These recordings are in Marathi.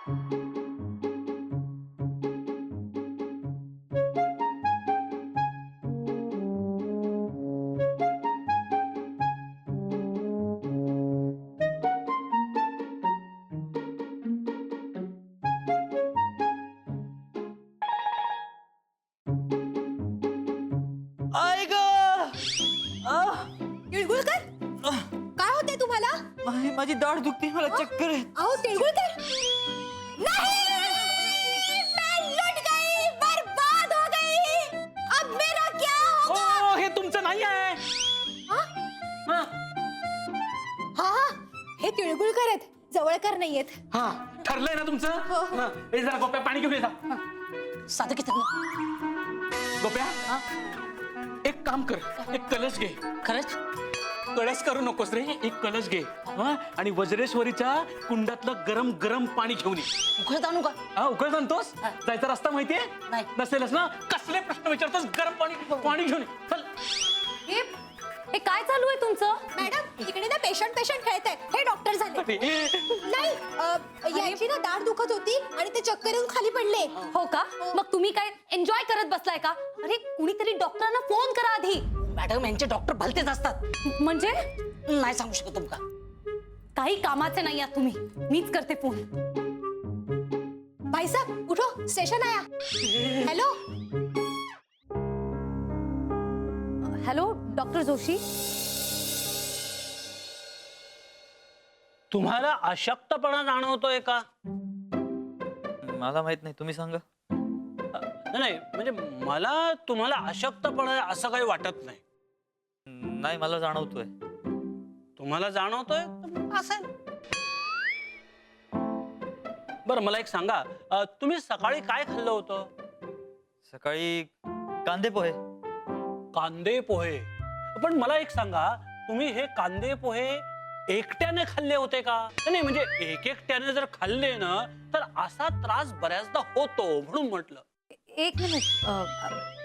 आई ग तिळगुळकर काय होते तुम्हाला? माझी दाढ दुखते, मला चक्कर आहे. अहो तिळगुळकर नहीं मैं लुट गई, बर्बाद हो गई, अब मेरा क्या होगा? हे तुमचं नाही आहे. हा हा हे तिळगुळकर आहेत, जवळकर नाहीयेत. हा ठरलंय ना तुमचं. हा, ए जरा गोप्या पाणी घेऊन ये जा. साधं की गोप्या एक काम कर, एक कलश घे. खरंच कळस करू नकोस रे, एक कलश घे. हा, आणि वज्रेश्वरीच्या कुंडातलं गरम गरम पाणी घेऊन ये. उकळत आणू का? हा उकळत आणतोस? जायचा रस्ता माहितीये? नाही. नसेलच ना, कसले प्रश्न विचारतोस? गरम पाणी घेऊन ये. चल. हे काय चालू आहे तुमचं? मॅडम इकडे ना पेशंट खेळत आहेत, हे डॉक्टर झाले. नाही यांची ना दाढ दुखत होती आणि ते चक्कर येऊन खाली पडले. हो का? मग तुम्ही काय एन्जॉय करत बसलाय का? अरे कुणीतरी डॉक्टरांना फोन करा आधी. मॅडम यांचे डॉक्टर भलतेच असतात. म्हणजे नाही सांगू शकत का? काही कामाचे नाही आहात तुम्ही. मीच करते फोन. भाई साहब उठो, स्टेशन आया. Hello hello doctor Joshi. तुम्हाला अशक्तपणा जाणवतोय का? मला माहित नाही, तुम्ही सांगा. नाही म्हणजे मला तुम्हाला अशक्तपणा असं काही वाटत नाही. नाही, मला जाणवतोय. तुम्हाला जाणवतोय असेल. बरं मला एक सांगा, तुम्ही सकाळी काय खाल्लं होतं? सकाळी कांदे पोहे. कांदे पोहे. पण मला एक सांगा, तुम्ही हे कांदे पोहे एकट्याने खाल्ले होते का? नाही म्हणजे एकट्याने जर खाल्ले ना तर असा त्रास बऱ्याचदा होतो, म्हणून म्हटलं. एक मिनिट,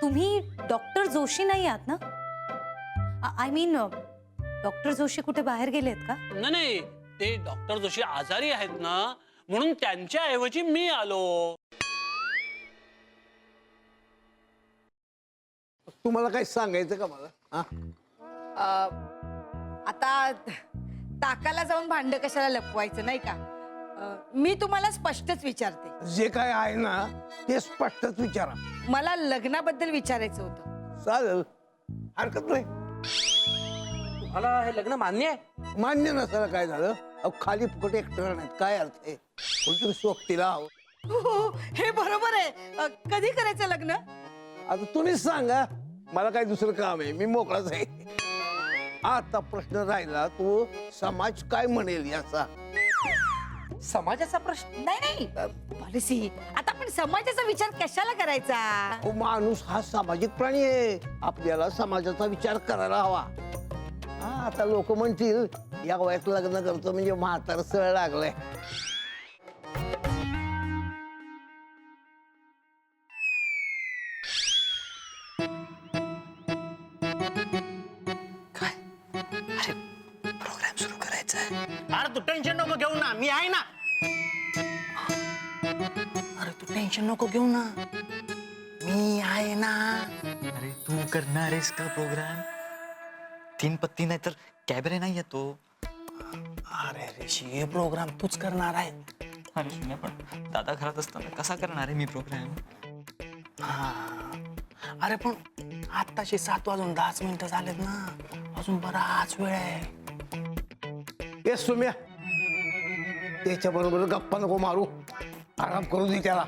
तुम्ही डॉक्टर जोशी नाही आहात ना? आय मीन डॉक्टर जोशी कुठे बाहेर गेलेत का? नाही, ते डॉक्टर जोशी आजारी आहेत ना, म्हणून त्यांच्या ऐवजी मी आलो. तुम्हाला काही सांगायचं का मला? आता ताकाला जाऊन भांड कशाला लपवायचं नाही का? मी तुम्हाला स्पष्टच विचारते. जे काय आहे ना ते स्पष्टच विचारा. मला लग्नाबद्दल विचारायचं होतं. चालेल, हरकत नाही. मला हे लग्न मान्य आहे. मान्य नसायला काय झालं? अहो खाली फुकट एकटं नाही, काय अर्थ आहे? कोणतरी सोबतीला हवं. हो, हे बरोबर आहे. कधी करायचं लग्न? आता तुम्हीच सांगा, मला काय दुसरं काम आहे, मी मोकळाच आहे. आता प्रश्न राहिला तो समाज काय म्हणेल याचा. समाजाचा प्रश्न नाही पॉलिसी. आता पण समाजाचा विचार कशाला करायचा? अहो, माणूस हा सामाजिक प्राणी आहे, आपल्याला समाजाचा विचार करायला हवा. हा आता लोक म्हणतील या वयात लग्न करतो म्हणजे म्हातार सळ लागलाय. प्रोग्राम सुरू करायचा आहे. अरे तू टेन्शन नको घेऊ ना, मी आहे ना. अरे तू टेन्शन नको घेऊ ना, मी आहे ना. अरे तू करणार आहेस का प्रोग्राम? 3 पत्ती नाही तर कॅबरे नाही येतो. अरे ऋषी, हे प्रोग्राम तूच करणार आहे. अरे सुन्या, पण दादा घरात असताना कसा करणार आहे मी प्रोग्राम? अरे पण आत्ताशी 7 वाजून 10 मिनिटं झालेत ना, अजून बराच वेळ आहे. ये सुम्या, त्याच्या बरोबर गप्पा नको मारू, आराम करू दे त्याला.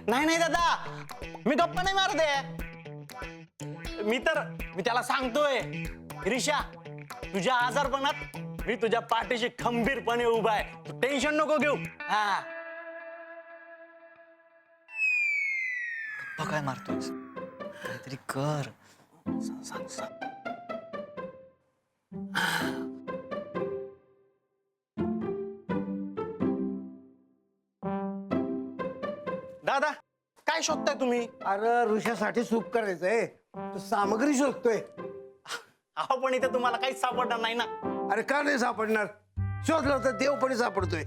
नाही दादा, मी गप्पा नाही मारते. मी त्याला सांगतोय, ऋषा तुझ्या आजारपणात मी तुझ्या पाठीशी खंबीरपणे उभा आहे, तू टेन्शन नको घेऊ. हा गप्पा काय मारतोयस? काहीतरी कर. सांग. दादा काय शोधताय तुम्ही? अरे ऋषासाठी सूप करायचंय, तो सामग्री शोधतोय. अहो पण इथे तुम्हाला काहीच सापडणार नाही ना. अरे का नाही सापडणार? शोधलं तर देव पण सापडतोय.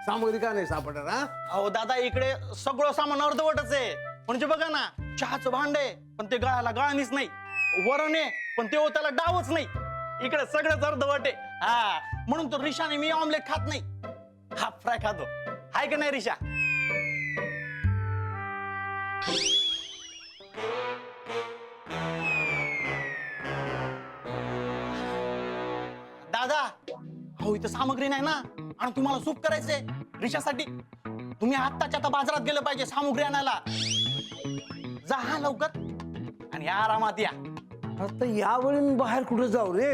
सामग्री का नाही सापडणार हा? अहो दादा इकडे सगळं सामान अर्धवटच आहे. म्हणजे बघा ना, चहाचं भांड आहे पण ते गळाला गाळणीच नाही, वरण आहे पण ते त्याला डावच नाही. इकडे सगळंच अर्धवट आहे. हा म्हणून तो रिशा आणि मी ऑमलेट खात नाही, हाफ फ्राय खातो. हाय का नाही रिशा? दादा हो इथं सामग्री नाही ना, आणि तुम्हाला सूप करायचंय रिशासाठी. तुम्ही आत्ताच्या आता बाजारात गेलं पाहिजे सामग्री आणायला. जा हा लवकर आणि या आरामात या. आता यावेळी मी बाहेर कुठे जाऊ रे?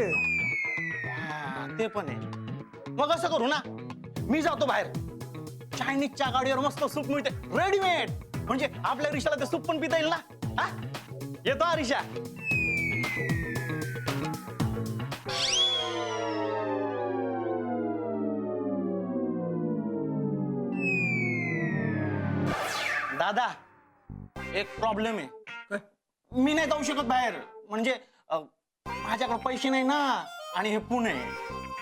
हा, ते पण आहे. मग असं करू ना, मी जातो बाहेर. चायनीजच्या गाडीवर मस्त सूप मिळते रेडीमेड, म्हणजे आपल्या रिशाला ते सूप पण पिता येईल ना. हा येतो हा रिशा. दादा एक प्रॉब्लेम आहे. मी नाही जाऊ शकत बाहेर, म्हणजे माझ्याकडे पैसे नाही ना, आणि हे पुणे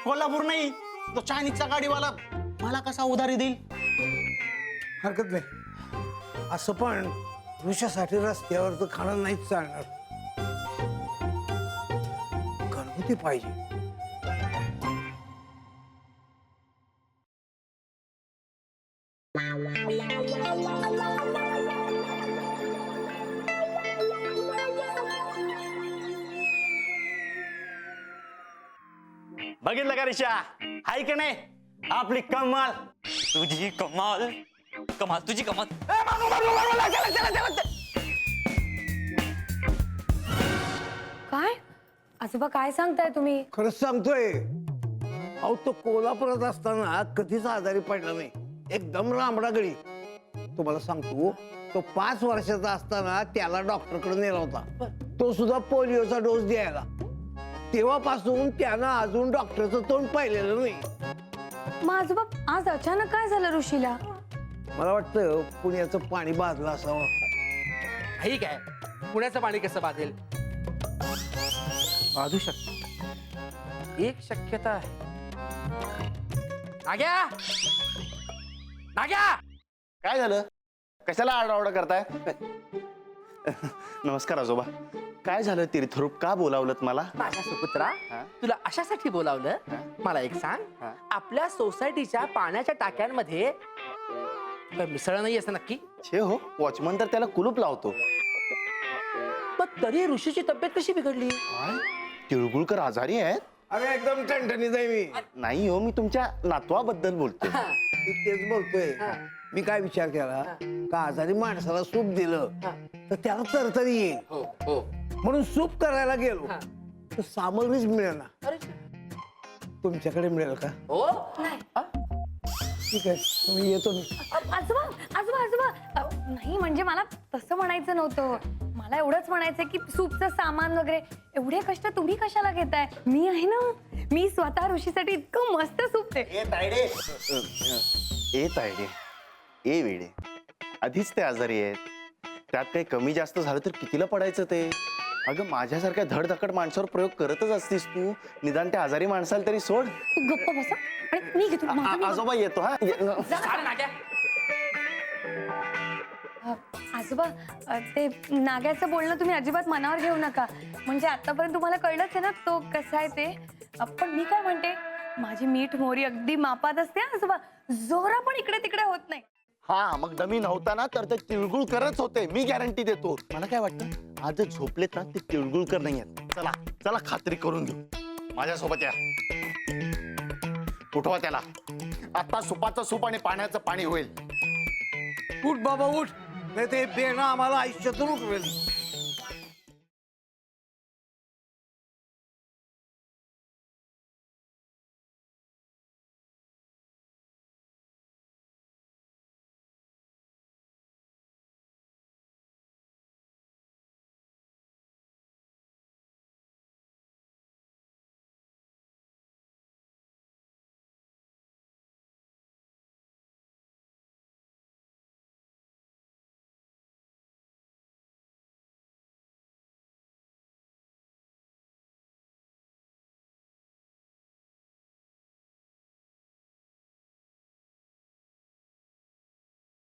कोल्हापूर नाही. तो चायनीजचा गाडीवाला मला कसा उधारी देईल? हरकत नाही. असं पण ऋषासाठी रस्त्यावर तर खाणं नाहीच चालणार. घरगुती पाहिजे. बघितलं का रिशा, हाय की नाही आपली कमाल? तुझी कमाल, कमाल तुझी कमाल. काय आजोबा काय सांगताय तुम्ही? खरंच सांगतोय. अहो तो कोल्हापुरात असताना कधीच आजारी पडला नाही, एकदम रामडा गडी. तुम्हाला सांगतो, तो 5 वर्षाचा असताना त्याला डॉक्टरकडे नेला होता, तो सुद्धा पोलिओचा डोस द्यायला. तेव्हापासून त्यानं अजून डॉक्टरचं तोंड पाहिलेलं नाही. मग आजोबा आज अचानक काय झालं ऋषीला? मला वाटतं पुण्याचं पाणी बाजलं असावं. ठीक आहे, पुण्याचं पाणी कसं बाधेल? बाधू शकत, एक शक्यता आहे. नाग्या, नाग्या, काय झालं? कशाला आरडाओरडा करताय? नमस्कार आजोबा. काय झालं? तीर्थरूप का बोलावलं मला? माझ्या सुपुत्रा, तुला अशासाठी बोलावलं. मला एक सांग, आपल्या सोसायटीच्या पाण्याच्या टाक्यांमध्ये मिसळ नाही असं नक्की? छे हो, वॉचमन तर त्याला कुलूप लावतो. मग तरी ऋषीची तब्येत कशी बिघडली? तिळगुळकर आजारी आहेत? अरे एकदम टणटणीत आहे मी. नाही हो, मी तुमच्या नातवाबद्दल बोलतो. मी तेच बोलतोय. मी काय विचार केला, का आजारी माणसाला सूप दिलं तर त्याला तरतरी येईल, म्हणून सूप करायला गेलो तर सामग्रीच मिळेल ना. तुमच्याकडे मिळेल का? हो, ठीक आहे, तुम्ही येतो मी. आजोबा आजोबा आजोबा नाही, म्हणजे मला तसं म्हणायचं नव्हतं. मला एवढंच म्हणायचंय की सूपचं सामान वगैरे एवढे कष्ट तुम्ही कशाला घेताय? मी आहे ना, मी स्वतः ऋषीसाठी इतकं मस्त सूप ते. ए तायडे, ए वेडे, आधीच ते आजारी आहेत, त्यात काही कमी जास्त झालं तर कितीला पडायचं ते? अगं माझ्यासारख्या धडधकड माणसावर प्रयोग करतच असतीस तू, निदान त्या आजारी माणसाला तरी सोड. तू गप्प बसा आणि मी घेतो माझं मी आजोबा येतो हा. आजोबा ते नाग्याचं बोलणं तुम्ही अजिबात मनावर घेऊ नका. म्हणजे आतापर्यंत तुम्हाला कळलंच आहे ना तो कसा आहे ते. पण मी काय म्हणते, माझी मीठ मोहरी अगदी मापात असते आजोबा, जोरा पण इकडे तिकडे होत नाही. हा मग दमी नव्हता ना तर ते तिळगुळ करत होते, मी गॅरंटी देतो. मला काय वाटतं, आज झोपलेत ना ते तिळगुळकर नाही आहेत. चला चला खात्री करून घेऊ, माझ्यासोबत या. उठवा त्याला, आता सुपाचं सूप आणि पाण्याचं पाणी होईल. उठ बाबा उठ, नाही ते बेणं आम्हाला आयुष्यातून उठवेल.